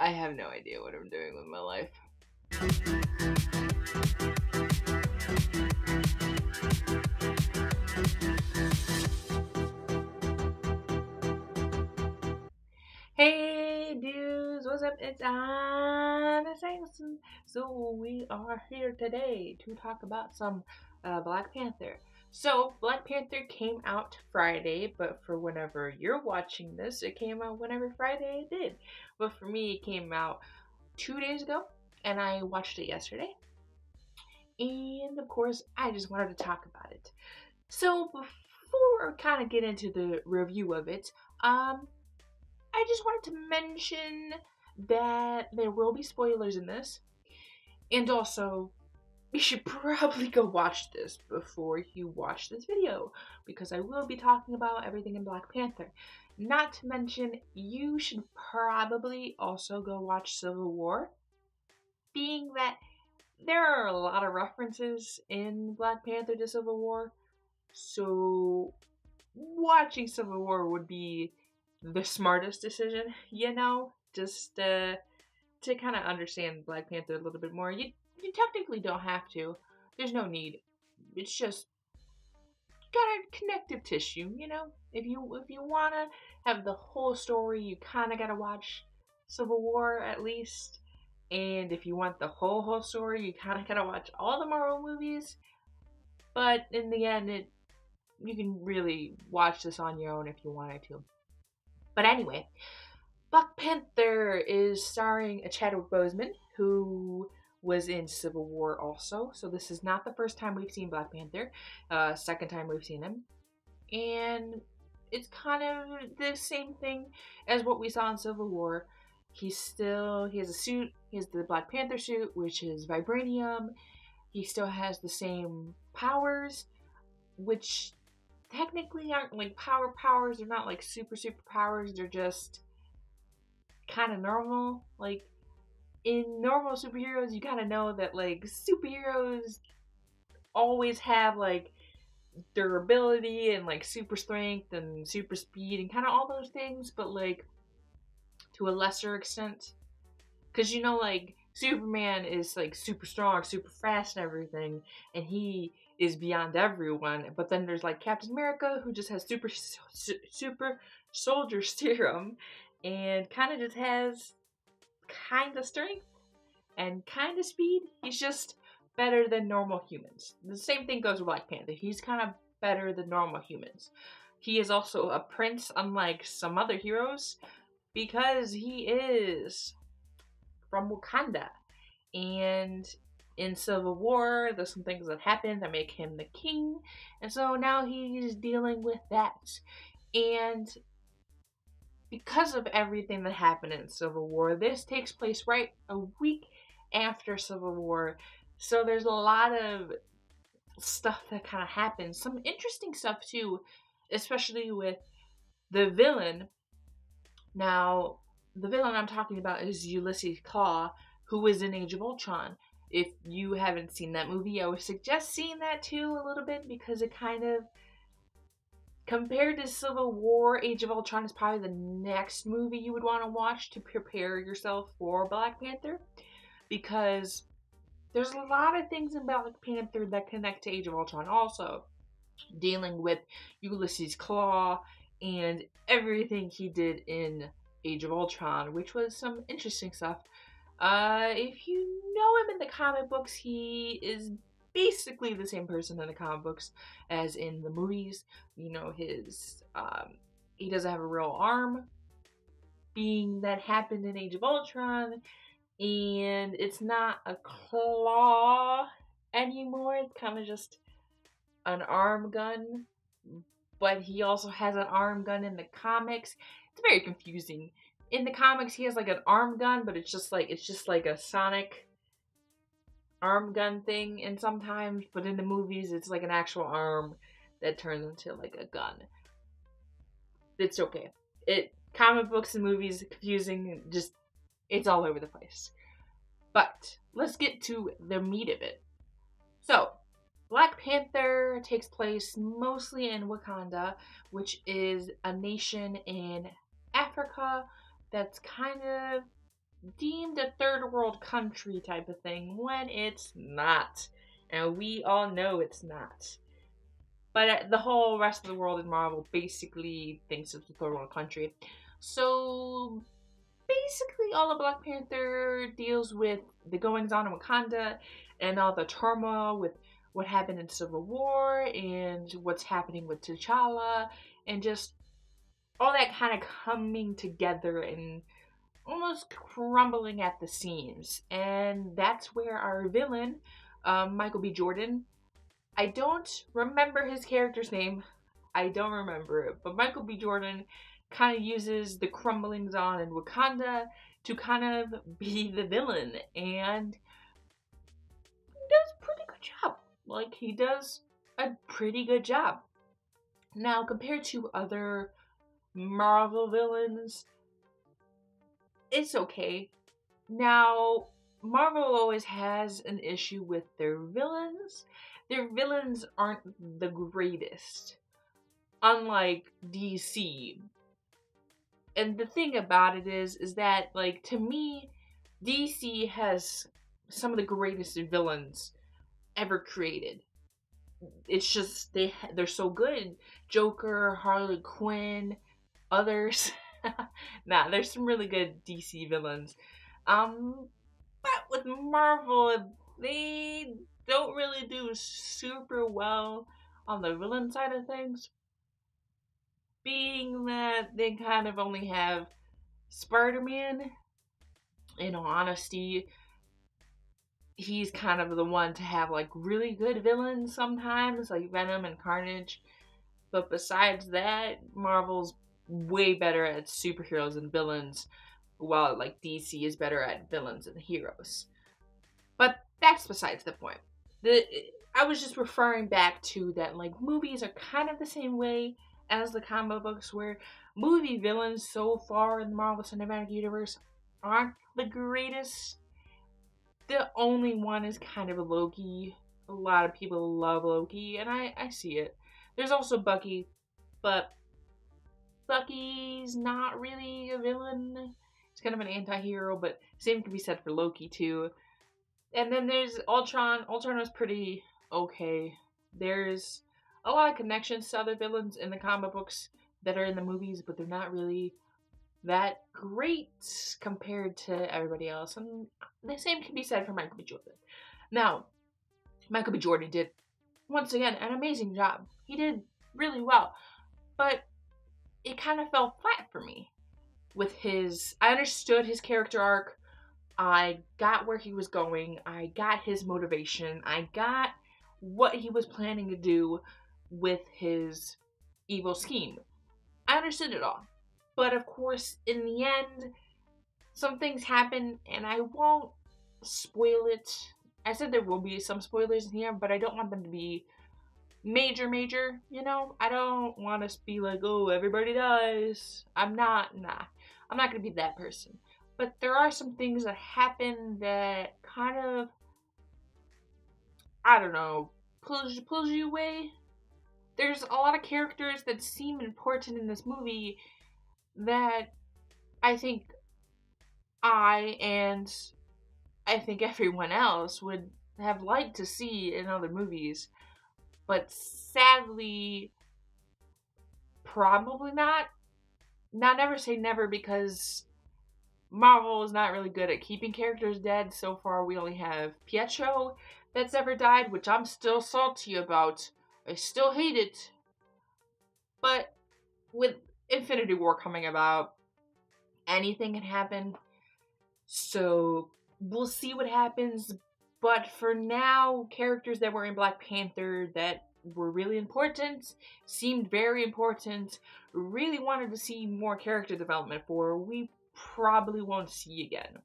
I have no idea what I'm doing with my life. Hey dudes, what's up? It's Anna Samson. So we are here today to talk about some Black Panther. So Black Panther came out Friday, but for whenever you're watching this, it came out whenever Friday it did. But for me, it came out 2 days ago, and I watched it yesterday. And of course, I just wanted to talk about it. So before I kind of get into the review of it, I just wanted to mention that there will be spoilers in this, and also you should probably go watch this before you watch this video, because I will be talking about everything in Black Panther. Not to mention, you should probably also go watch Civil War, being that there are a lot of references in Black Panther to Civil War, so watching Civil War would be the smartest decision, just to kind of understand Black Panther a little bit more. You technically don't have to. There's no need. It's just got a connective tissue, If you wanna have the whole story, you kind of gotta watch Civil War at least. And if you want the whole story, you kind of gotta watch all the Marvel movies. But in the end, you can really watch this on your own if you wanted to. But anyway, Black Panther is starring Chadwick Boseman, who was in Civil War also. So this is not the first time we've seen Black Panther. Second time we've seen him. And it's kind of the same thing as what we saw in Civil War. He has a suit. He has the Black Panther suit, which is vibranium. He still has the same powers, which technically aren't like powers. They're not like super powers. They're just kind of normal. Like in normal superheroes, you kind of know that like superheroes always have like durability and like super strength and super speed and kind of all those things, but like to a lesser extent. Because like Superman is like super strong, super fast and everything, and he is beyond everyone. But then there's like Captain America, who just has super soldier serum and kind of just has kind of strength and kind of speed. He's just better than normal humans. The same thing goes with Black Panther. He's kind of better than normal humans. He is also a prince, unlike some other heroes, because he is from Wakanda. And in Civil War, there's some things that happen that make him the king. And so now he's dealing with that. And because of everything that happened in Civil War, this takes place right a week after Civil War. So there's a lot of stuff that kind of happens. Some interesting stuff too, especially with the villain. Now, the villain I'm talking about is Ulysses Claw, who was in Age of Ultron. If you haven't seen that movie, I would suggest seeing that too a little bit, because it kind of, compared to Civil War, Age of Ultron is probably the next movie you would want to watch to prepare yourself for Black Panther, because there's a lot of things in Black Panther that connect to Age of Ultron also, dealing with Ulysses Claw and everything he did in Age of Ultron, which was some interesting stuff. If you know him in the comic books, he is basically the same person in the comic books as in the movies. He doesn't have a real arm, being that happened in Age of Ultron, and it's not a claw anymore. It's kind of just an arm gun, but he also has an arm gun in the comics. It's very confusing. In the comics, he has like an arm gun, but it's just like a Sonic arm gun thing. And sometimes, but in the movies, it's like an actual arm that turns into like a gun. It's okay. Comic books and movies confusing. Just it's all over the place. But let's get to the meat of it. So, Black Panther takes place mostly in Wakanda, which is a nation in Africa that's kind of deemed a third world country type of thing when it's not. And we all know it's not. But the whole rest of the world in Marvel basically thinks it's a third world country. So basically, all of Black Panther deals with the goings on in Wakanda and all the turmoil with what happened in Civil War and what's happening with T'Challa and just all that kind of coming together and almost crumbling at the seams. And that's where our villain, Michael B. Jordan, I don't remember his character's name. I don't remember it. But Michael B. Jordan kind of uses the crumblings on in Wakanda to kind of be the villain. And he does a pretty good job. Like, he does a pretty good job. Now, compared to other Marvel villains, it's okay. Now, Marvel always has an issue with their villains. Their villains aren't the greatest, unlike DC. And the thing about it is that, like, to me, DC has some of the greatest villains ever created. It's just they're so good. Joker, Harley Quinn, others. Nah, there's some really good DC villains. But with Marvel, they don't really do super well on the villain side of things, being that they kind of only have Spider-Man. In all honesty, he's kind of the one to have like really good villains sometimes, like Venom and Carnage. But besides that, Marvel's way better at superheroes and villains, while like DC is better at villains and heroes. But that's besides the point. I was just referring back to that, like, movies are kind of the same way as the comic books, where movie villains so far in the Marvel Cinematic Universe aren't the greatest. The only one is kind of Loki. A lot of people love Loki, and I see it. There's also Bucky, but Bucky's not really a villain. He's kind of an anti-hero, but same can be said for Loki too. And then there's Ultron. Ultron was pretty okay. There's a lot of connections to other villains in the comic books that are in the movies, but they're not really that great compared to everybody else. And the same can be said for Michael B. Jordan. Now, Michael B. Jordan did, once again, an amazing job. He did really well. But it kind of fell flat for me with his... I understood his character arc. I got where he was going. I got his motivation. I got what he was planning to do with his evil scheme. I understood it all. But of course, in the end, some things happen, and I won't spoil it. I said there will be some spoilers in here, but I don't want them to be major, you know? I don't want to be like, oh, everybody dies. I'm not gonna be that person. But there are some things that happen that kind of, I don't know, pulls you away. There's a lot of characters that seem important in this movie that I think and I think everyone else would have liked to see in other movies. But sadly, probably not. Now, never say never, because Marvel is not really good at keeping characters dead. So far, we only have Pietro that's ever died, which I'm still salty about. I still hate it. But with Infinity War coming about, anything can happen. So we'll see what happens. But for now, characters that were in Black Panther that were really important, seemed very important, really wanted to see more character development for, we probably won't see again.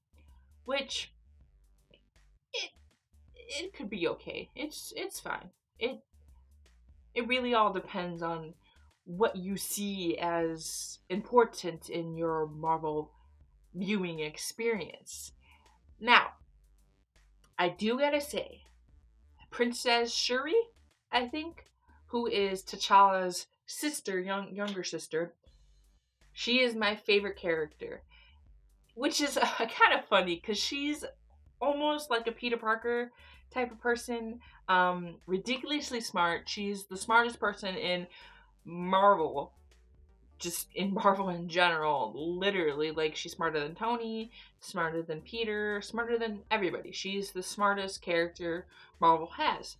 Which, it could be okay. It's fine. It really all depends on what you see as important in your Marvel viewing experience. Now, I do gotta say, Princess Shuri, I think, who is T'Challa's sister, younger sister, she is my favorite character. which is kind of funny because she's almost like a Peter Parker type of person. Ridiculously smart. She's the smartest person in Marvel, just in Marvel in general. Literally, like, she's smarter than Tony, smarter than Peter, smarter than everybody. She's the smartest character Marvel has.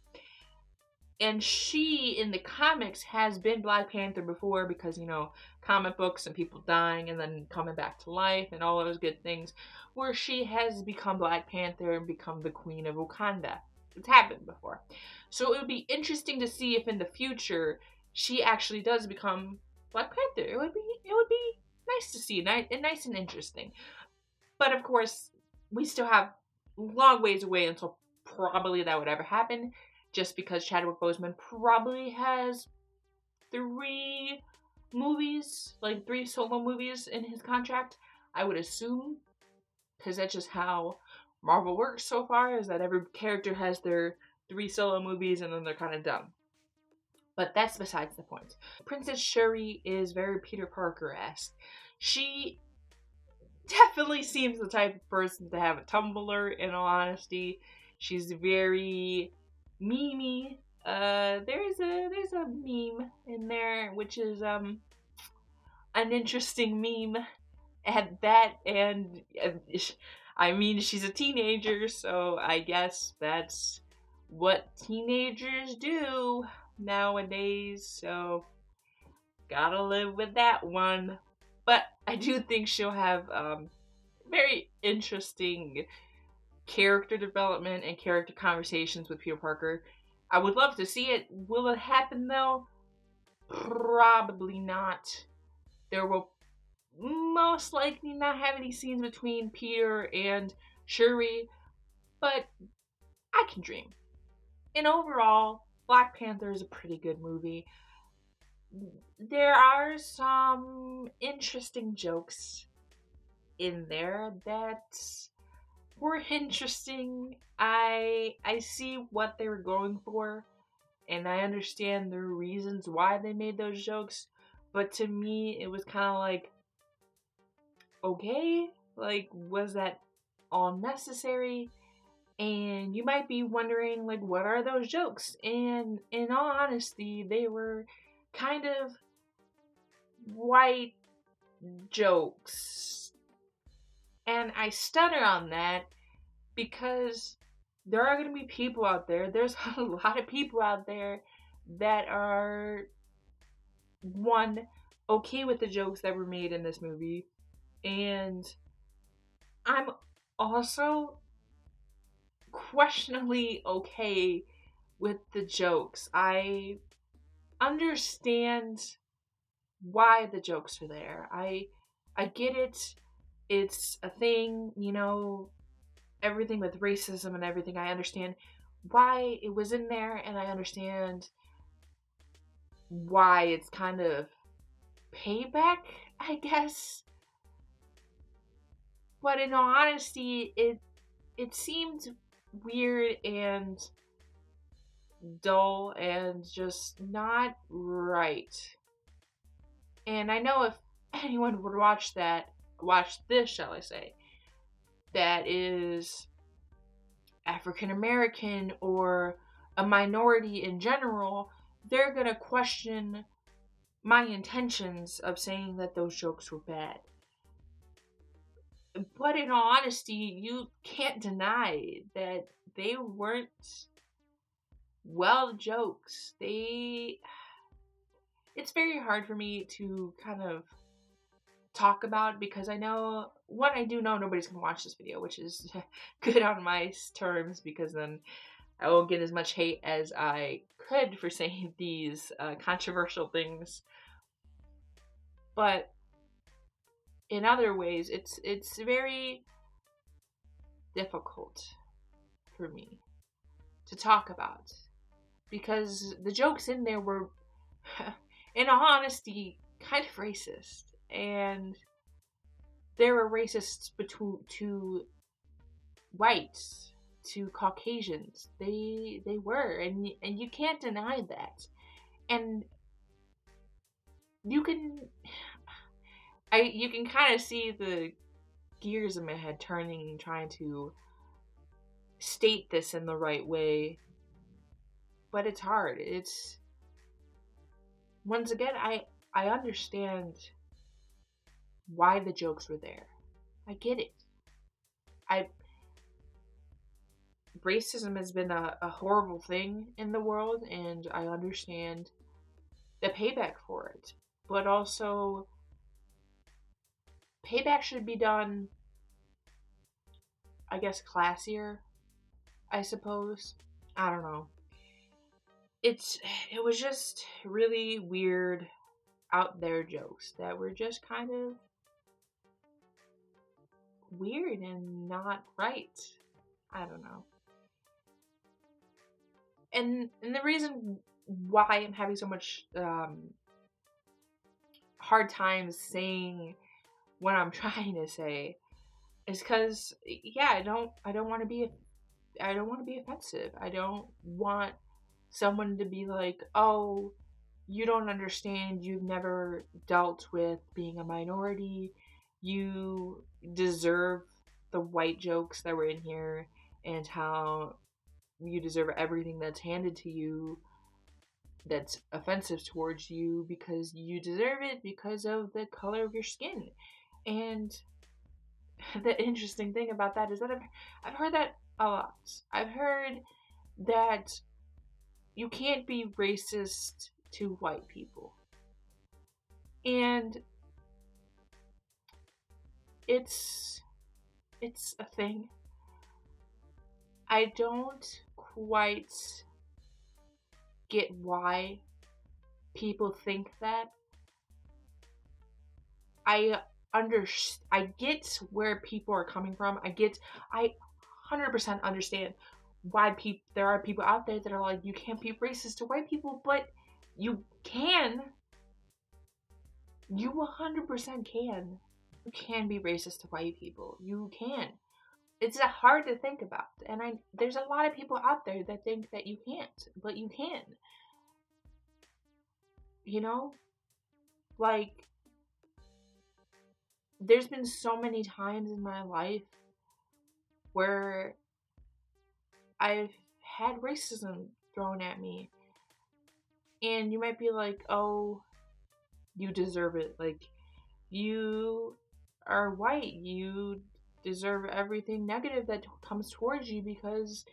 And she, in the comics, has been Black Panther before because, comic books and people dying and then coming back to life and all those good things, where she has become Black Panther and become the Queen of Wakanda. It's happened before. So it would be interesting to see if in the future she actually does become Black Panther. It would be nice to see, nice and interesting. But of course, we still have long ways away until probably that would ever happen, just because Chadwick Boseman probably has 3 movies, like 3 solo movies in his contract, I would assume, because that's just how Marvel works so far, is that every character has their 3 solo movies and then they're kind of done. But that's besides the point. Princess Shuri is very Peter Parker-esque. She definitely seems the type of person to have a Tumblr, in all honesty. She's very memey. There's a meme in there, which is an interesting meme at that, and I mean, she's a teenager, so I guess that's what teenagers do nowadays, so gotta live with that one. But I do think she'll have very interesting character development and character conversations with Peter Parker. I would love to see it. Will it happen though? Probably not. There will most likely not have any scenes between Peter and Shuri, but I can dream. And overall, Black Panther is a pretty good movie. There are some interesting jokes in there that were interesting. I see what they were going for, and I understand the reasons why they made those jokes, but to me it was kind of like, okay, like, was that all necessary? And you might be wondering, like, what are those jokes? And in all honesty, they were kind of white jokes. And I stutter on that because there are going to be people out there, there's a lot of people out there that are, one, okay with the jokes that were made in this movie. And I'm also questionably okay with the jokes. I understand why the jokes are there. I get it. It's a thing, everything with racism and everything. I understand why it was in there, and I understand why it's kind of payback, I guess. But in all honesty, it seemed weird and dull and just not right. And I know if anyone would watch this, shall I say, that is African American or a minority in general, they're gonna question my intentions of saying that those jokes were bad. But in all honesty, you can't deny that they weren't jokes. It's very hard for me to kind of talk about because I do know nobody's gonna watch this video, which is good on my terms, because then I won't get as much hate as I could for saying these controversial things. But in other ways, it's very difficult for me to talk about because the jokes in there were, in all honesty, kind of racist, and they were racist to whites, to Caucasians. They were, and you can't deny that. And you can kind of see gears in my head turning and trying to state this in the right way, but it's hard. It's once again, I understand why the jokes were there. I get it. I Racism has been a horrible thing in the world, and I understand the payback for it. But also, payback should be done, I guess, classier, I suppose. I don't know. It's it was just really weird out there jokes that were just kind of weird and not right. I don't know. And the reason why I'm having so much hard time saying what I'm trying to say is because yeah, I don't want to be I don't want to be offensive. I don't want someone to be like, "Oh, you don't understand. You've never dealt with being a minority. You deserve the white jokes that were in here and how you deserve everything that's handed to you that's offensive towards you because you deserve it because of the color of your skin." And the interesting thing about that is that I've heard that a lot. I've heard that you can't be racist to white people. And it's it's a thing. I don't quite get why people think that. I I get where people are coming from. I 100% understand why there are people out there that are like, you can't be racist to white people, but you can. You 100% can. You can be racist to white people. You can. It's hard to think about, and there's a lot of people out there that think that you can't, but you can. You know, like there's been so many times in my life where I've had racism thrown at me, and you might be like, "Oh, you deserve it. Like you are white. You deserve everything negative that comes towards you because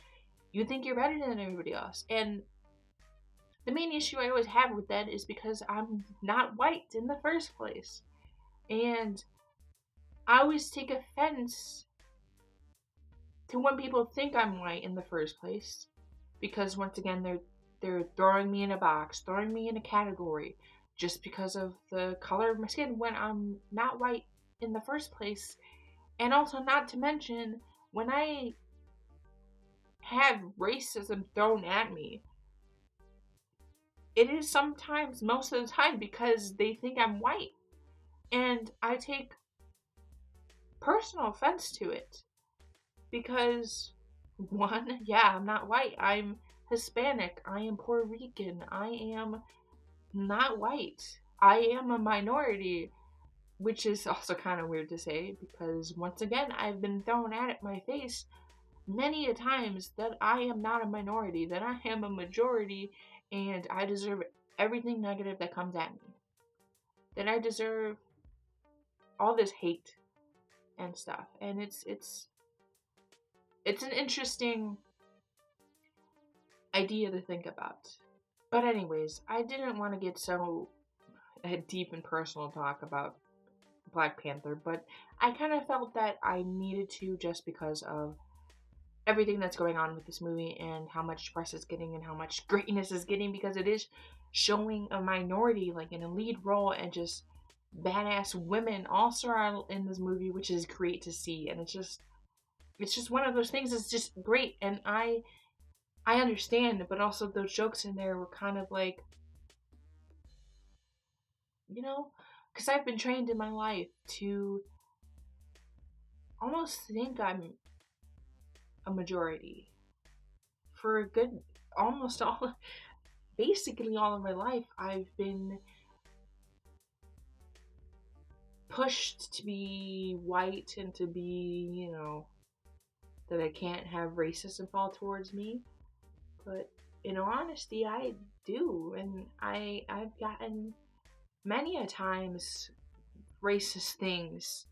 you think you're better than everybody else." And the main issue I always have with that is because I'm not white in the first place. And I always take offense to when people think I'm white in the first place. Because once again they're throwing me in a box, throwing me in a category just because of the color of my skin when I'm not white in the first place. And also not to mention when I have racism thrown at me, it is sometimes, most of the time, because they think I'm white. And I take personal offense to it. Because, one, yeah, I'm not white. I'm Hispanic. I am Puerto Rican. I am not white. I am a minority. Which is also kind of weird to say because, once again, I've been thrown at my face many a times that I am not a minority, that I am a majority, and I deserve everything negative that comes at me. That I deserve all this hate and stuff. And it's an interesting idea to think about. But anyways, I didn't want to get so deep and personal talk about Black Panther, but I kind of felt that I needed to just because of everything that's going on with this movie and how much press it's getting and how much greatness it's getting because it is showing a minority like in a lead role and just badass women also are in this movie, which is great to see. And it's just one of those things that's just great. And I understand, but also those jokes in there were kind of like, you know, because I've been trained in my life to almost think I'm a majority for a good almost all basically all of my life. I've been pushed to be white and to be, that I can't have racism fall towards me. But in all honesty, I do. And I've gotten many a times racist things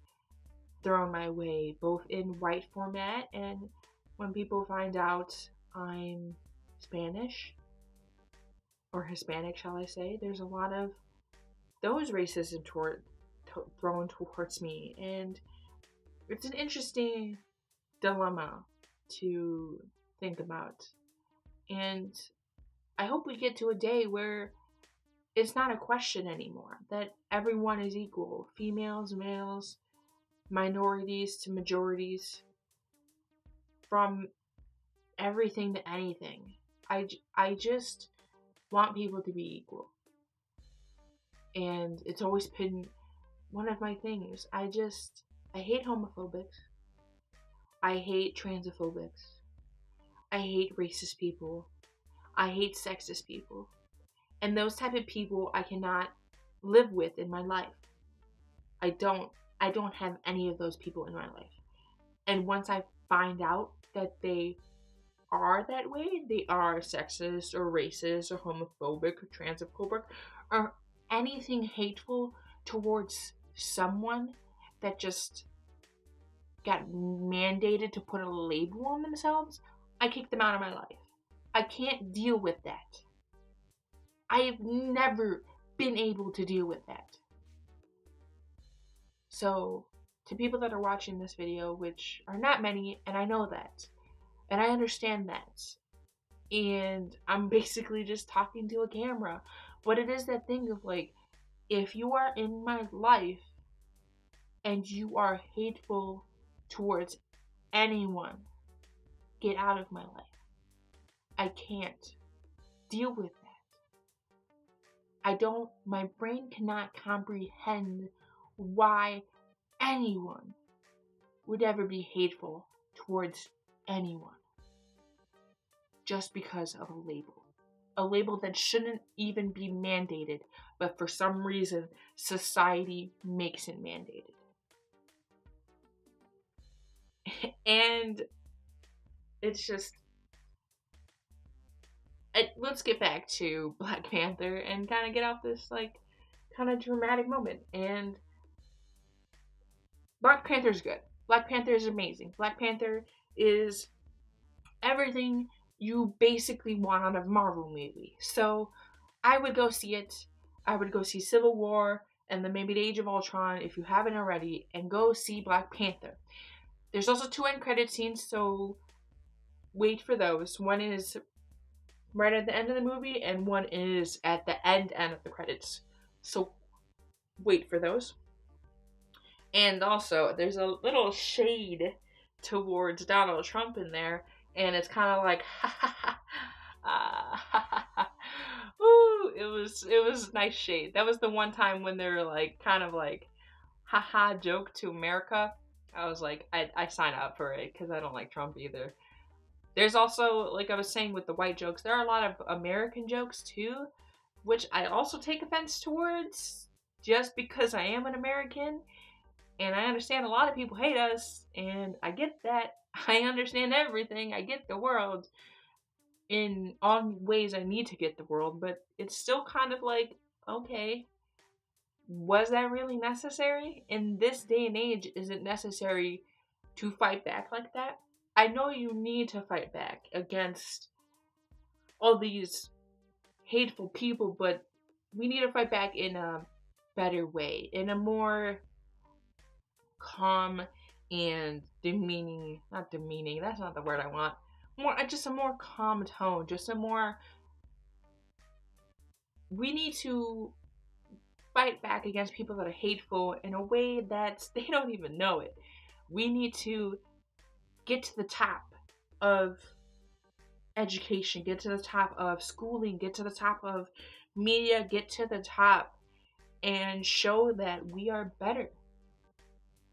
thrown my way, both in white format and when people find out I'm Spanish or Hispanic, shall I say. There's a lot of those racism thrown towards me, and it's an interesting dilemma to think about. And I hope we get to a day where it's not a question anymore, that everyone is equal, females, males, minorities to majorities, from everything to anything. I just want people to be equal. And it's always been one of my things. I hate homophobics. I hate transphobics. I hate racist people. I hate sexist people. And those type of people I cannot live with in my life. I don't have any of those people in my life. And once I find out that they are that way, they are sexist or racist or homophobic or transphobic or anything hateful towards someone that just got mandated to put a label on themselves, I kick them out of my life. I can't deal with that. I have never been able to deal with that. So, to people that are watching this video, which are not many, and I know that, and I understand that, and I'm basically just talking to a camera, but it is that thing of like, if you are in my life and you are hateful towards anyone, get out of my life. I can't deal with that. My brain cannot comprehend why anyone would ever be hateful towards anyone just because of a label. A label that shouldn't even be mandated, but for some reason, society makes it mandated. And it's just... let's get back to Black Panther and kind of get off this, kind of dramatic moment. And Black Panther's good. Black Panther is amazing. Black Panther is everything you basically want out of a Marvel movie. So I would go see it. I would go see Civil War and then maybe the Age of Ultron if you haven't already, and go see Black Panther. There's also 2 end credit scenes, so wait for those. One is right at the end of the movie, and one is at the end of the credits. So wait for those. And also, there's a little shade towards Donald Trump in there, and it's kind of like, ha ha ha, ooh, it was nice shade. That was the one time when they were like, kind of like, haha, joke to America. I was like, I sign up for it, because I don't like Trump either. There's also, like I was saying with the white jokes, there are a lot of American jokes too, which I also take offense towards, just because I am an American. And I understand a lot of people hate us, and I get that. I understand everything. I get the world in all ways I need to get the world, but it's still kind of like, okay, was that really necessary? In this day and age, is it necessary to fight back like that? I know you need to fight back against all these hateful people, but we need to fight back in a better way, in a more calm and not demeaning, that's not the word I want, just a more calm tone, we need to fight back against people that are hateful in a way that they don't even know it. We need to get to the top of education, get to the top of schooling, get to the top of media, get to the top and show that we are better.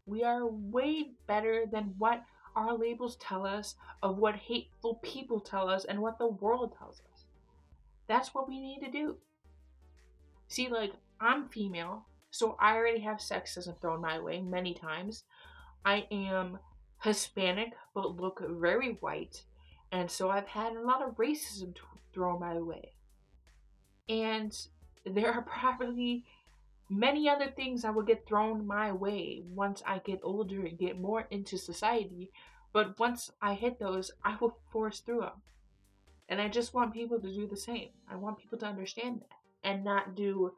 We are way better than what our labels tell us, of what hateful people tell us, and what the world tells us. That's what we need to do. See, like, I'm female. So I already have sexism thrown my way many times. I am Hispanic but look very white, and so I've had a lot of racism thrown my way. And there are probably many other things that will get thrown my way once I get older and get more into society. But once I hit those, I will force through them. And I just want people to do the same. I want people to understand that and not do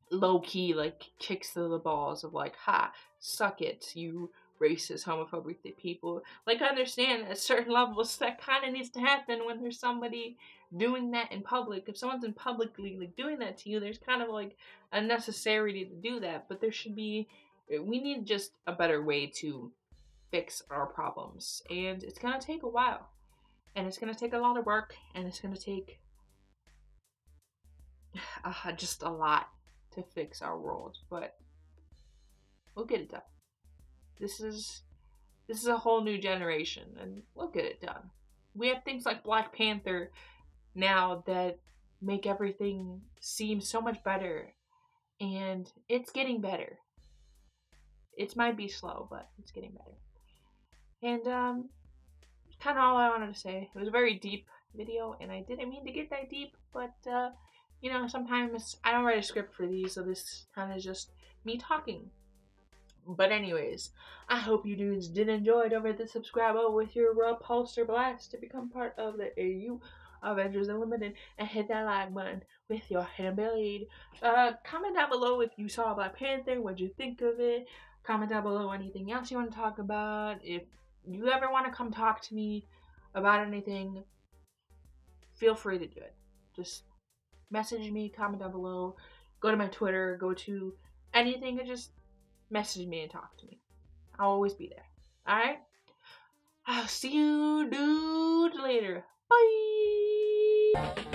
low key like kicks to the balls of like, ha, suck it, you racist, homophobic people. Like, I understand at certain levels that kind of needs to happen when there's somebody doing that in public. If someone's in publicly like doing that to you, there's kind of like a necessity to do that. But there should be, we need just a better way to fix our problems, and it's gonna take a while, and it's gonna take a lot of work, and it's gonna take just a lot to fix our world, but we'll get it done. This is a whole new generation, and we'll get it done. We have things like Black Panther now that make everything seem so much better, and it's getting better. It might be slow, but it's getting better. And kind of all I wanted to say. It was a very deep video, and I didn't mean to get that deep, but sometimes I don't write a script for these, so this kind of just me talking. But anyways, I hope you dudes did enjoy it. Don't forget to subscribe with your repulsor blast to become part of the AU Avengers Unlimited, and hit that like button with your hand blade. Comment down below if you saw Black Panther, what'd you think of it. Comment down below anything else you want to talk about. If you ever want to come talk to me about anything, feel free to do it. Just message me, comment down below, go to my Twitter, go to anything, and just message me and talk to me. I'll always be there. Alright? I'll see you dudes later. Bye!